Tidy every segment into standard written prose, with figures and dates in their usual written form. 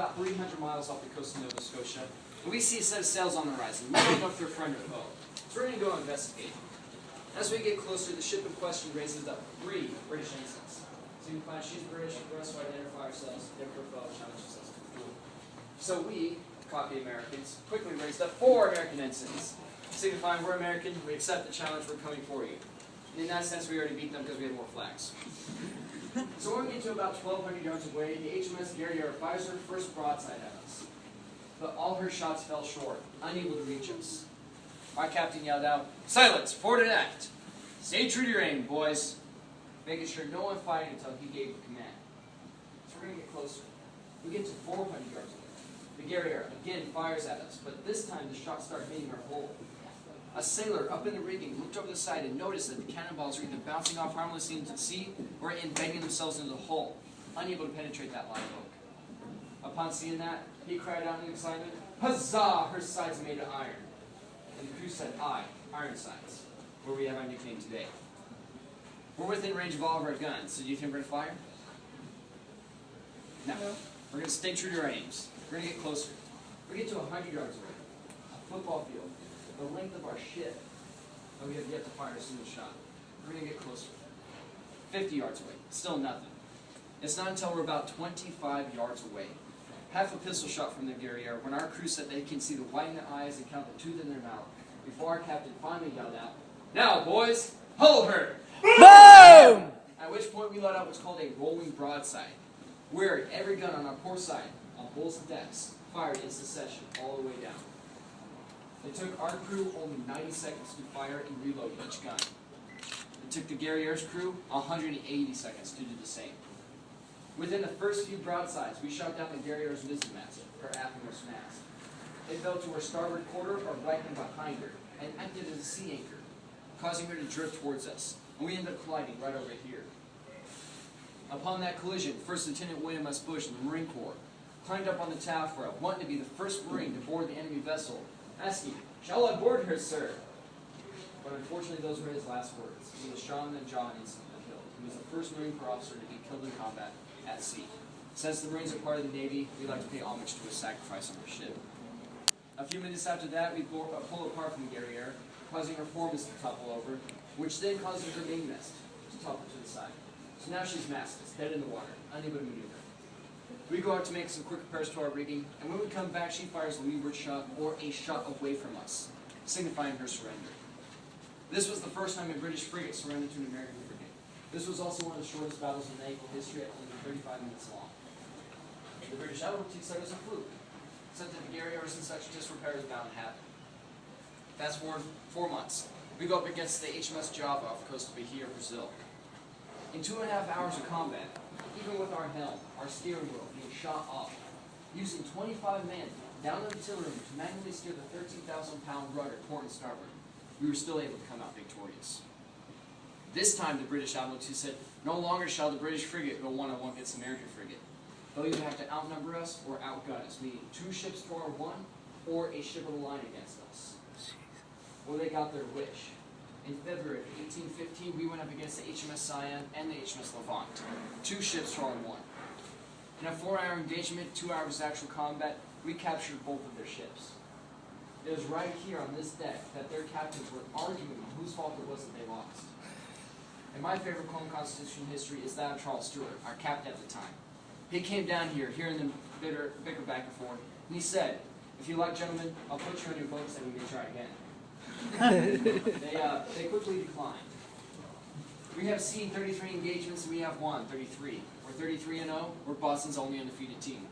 about 300 miles off the coast of Nova Scotia, and we see a set of sails on the horizon. We don't know if they're friend or foe. So we're going to go investigate. As we get closer, the ship in question raises up 3 British ensigns. So you can find she's British, the rest will identify ourselves, different foe, challenge ourselves to the duel. So we, copy Americans, quickly raised up 4 American ensigns, signifying we're American, we accept the challenge, we're coming for you. And in that sense, we already beat them because we had more flags. So when we get to about 1,200 yards away, the HMS Guerriere fires her first broadside at us. But all her shots fell short, unable to reach us. Our captain yelled out, "Silence! Forward and aft! Stay true to your aim, boys!" Making sure no one fired until he gave the command. So we're going to get closer. We get to 400 yards away. The Guerriere again fires at us, but this time the shots start hitting our hull. A sailor up in the rigging looked over the side and noticed that the cannonballs were either bouncing off harmlessly into the sea or embedding themselves into the hull, unable to penetrate that live oak. Upon seeing that, he cried out in excitement, "Huzzah! Her sides are made of iron." And the crew said, "Aye, Ironsides," where we have our nickname today. We're within range of all of our guns, so do you think we're going to fire? No. We're going to stay true to our aims. We're going to get closer. We get to 100 yards away, a football field, the length of our ship, and we have yet to fire a single shot. We're going to get closer. 50 yards away, still nothing. It's not until we're about 25 yards away, half a pistol shot from the Guerriere, when our crew said they can see the white in their eyes and count the tooth in their mouth, before our captain finally yelled out, "Now, boys, hull her!" Boom! At which point we let out what's called a rolling broadside, where every gun on our port side, on both decks, fired in succession all the way down. It took our crew only 90 seconds to fire and reload each gun. It took the Guerriere's crew 180 seconds to do the same. Within the first few broadsides, we shot down the Guerriere's mizzenmast, her aftermost mast. It fell to her starboard quarter or right in behind her, and acted as a sea anchor, causing her to drift towards us, and we ended up colliding right over here. Upon that collision, First Lieutenant William S. Bush of the Marine Corps climbed up on the taffrail, wanting to be the first Marine to board the enemy vessel, asking, "Shall I board her, sir?" But unfortunately, those were his last words. He was shot in the jaw and instantly killed. He was the first Marine Corps officer to be killed in combat at sea. Since the Marines are part of the Navy, we like to pay homage to his sacrifice on our ship. A few minutes after that, we pull apart from the Guerriere, causing her foremast to topple over, which then causes her mainmast to topple to the side. So now she's mastless, dead in the water, unable to maneuver. We go out to make some quick repairs to our rigging, and when we come back, she fires a leeward shot or a shot away from us, signifying her surrender. This was the first time a British frigate surrendered to an American frigate. This was also one of the shortest battles in naval history, at only 35 minutes long. The British Admiralty said it was a fluke, said that the Guerrieres and such disrepair is bound to happen. Fast forward 4 months, we go up against the HMS Java off the coast of Bahia, Brazil. In 2.5 hours of combat, even with our helm, our steering wheel being shot off, using 25 men down in the tiller room to manually steer the 13,000-pound rudder port and starboard, we were still able to come out victorious. This time the British Admiralty said, "No longer shall the British frigate go one-on-one against the American frigate. They'll either have to outnumber us or outgun us, meaning 2 ships to our 1, or a ship of the line against us." Well, they got their wish. In February of 1815, we went up against the HMS Cyan and the HMS Levant, 2 ships to our 1. In a 4-hour engagement, 2 hours of actual combat, we captured both of their ships. It was right here on this deck that their captains were arguing whose fault it was that they lost. And my favorite quote in Constitution history is that of Charles Stewart, our captain at the time. He came down here, hearing them bicker back and forth, and he said, "If you like, gentlemen, I'll put you on your boats and we may try again." They quickly declined. We have seen 33 engagements, and we have won 33. We're 33-0. We're Boston's only undefeated team.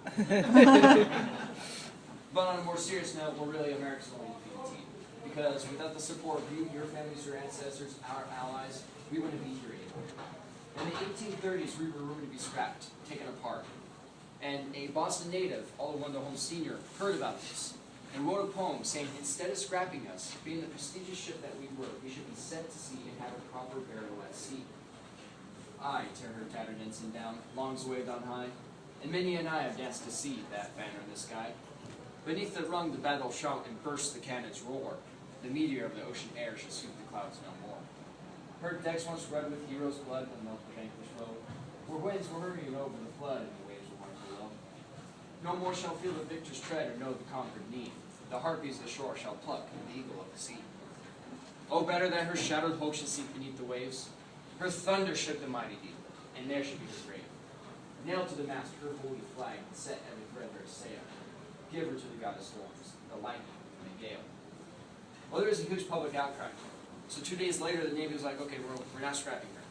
But on a more serious note, we're really America's only undefeated team. Because without the support of you, your families, your ancestors, our allies, we wouldn't be here anymore. In the 1830s, we were rumored to be scrapped, taken apart. And a Boston native, Oliver Wendell Holmes Sr., heard about this and wrote a poem saying, instead of scrapping us, being the prestigious ship that we were, we should be sent to sea and have a proper burial at sea. I tear her tattered ensign down, longs waved on high, and many and I have danced to see that banner in the sky. Beneath the rung the battle shout and burst the cannon's roar. The meteor of the ocean air shall sweep the clouds no more. Her decks once red with heroes' blood and melt the vanquished foe. Where winds were hurrying over the flood and the waves were marching below. No more shall feel the victor's tread or know the conquered need. The heartbeats of the shore shall pluck the eagle of the sea. Oh, better that her shadowed hope should sink beneath the waves. Her thunder shook the mighty deep, and there should be her grave. Nailed to the mast her holy flag, and set every threadbare sail. Give her to the god of storms, the lightning and the gale. Well, there was a huge public outcry. So 2 days later, the Navy was like, okay, we're not scrapping her.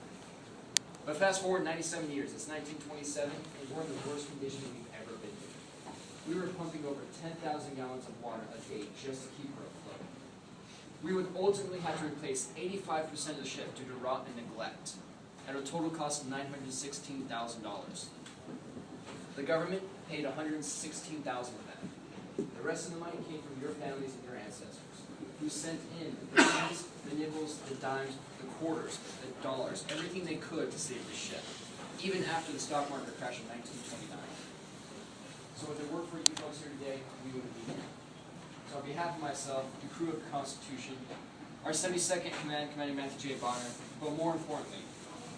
But fast forward 97 years, it's 1927, and we're in the worst condition we've ever been in. We were pumping over 10,000 gallons of water a day just to keep her afloat. We would ultimately have to replace 85% of the ship due to rot and neglect, at a total cost of $916,000. The government paid $116,000 of that. The rest of the money came from your families and your ancestors, who sent in the pennies, the nickels, the dimes, the quarters, the dollars, everything they could to save the ship, even after the stock market crash in 1929. So if it weren't for you folks here today, we wouldn't be here. So on behalf of myself, the crew of the Constitution, our 72nd Command, Commanding Matthew J. Bonner, but more importantly,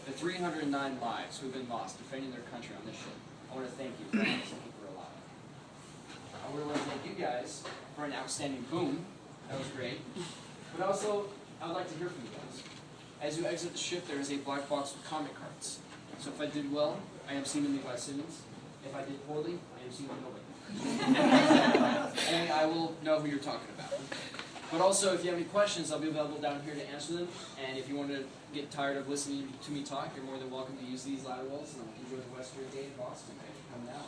the 309 lives who have been lost defending their country on this ship, I want to thank you for letting us keep her alive. I want to thank you guys for an outstanding boom. That was great. But also, I would like to hear from you guys. As you exit the ship, there is a black box with comment cards. So if I did well, I am seen to Levi Simmons. If I did poorly, I am seen to nobody. And I will know who you're talking about. But also, if you have any questions, I'll be available down here to answer them. And if you want to get tired of listening to me talk, you're more than welcome to use these ladder walls and enjoy the Western day in Boston. Thanks for coming out.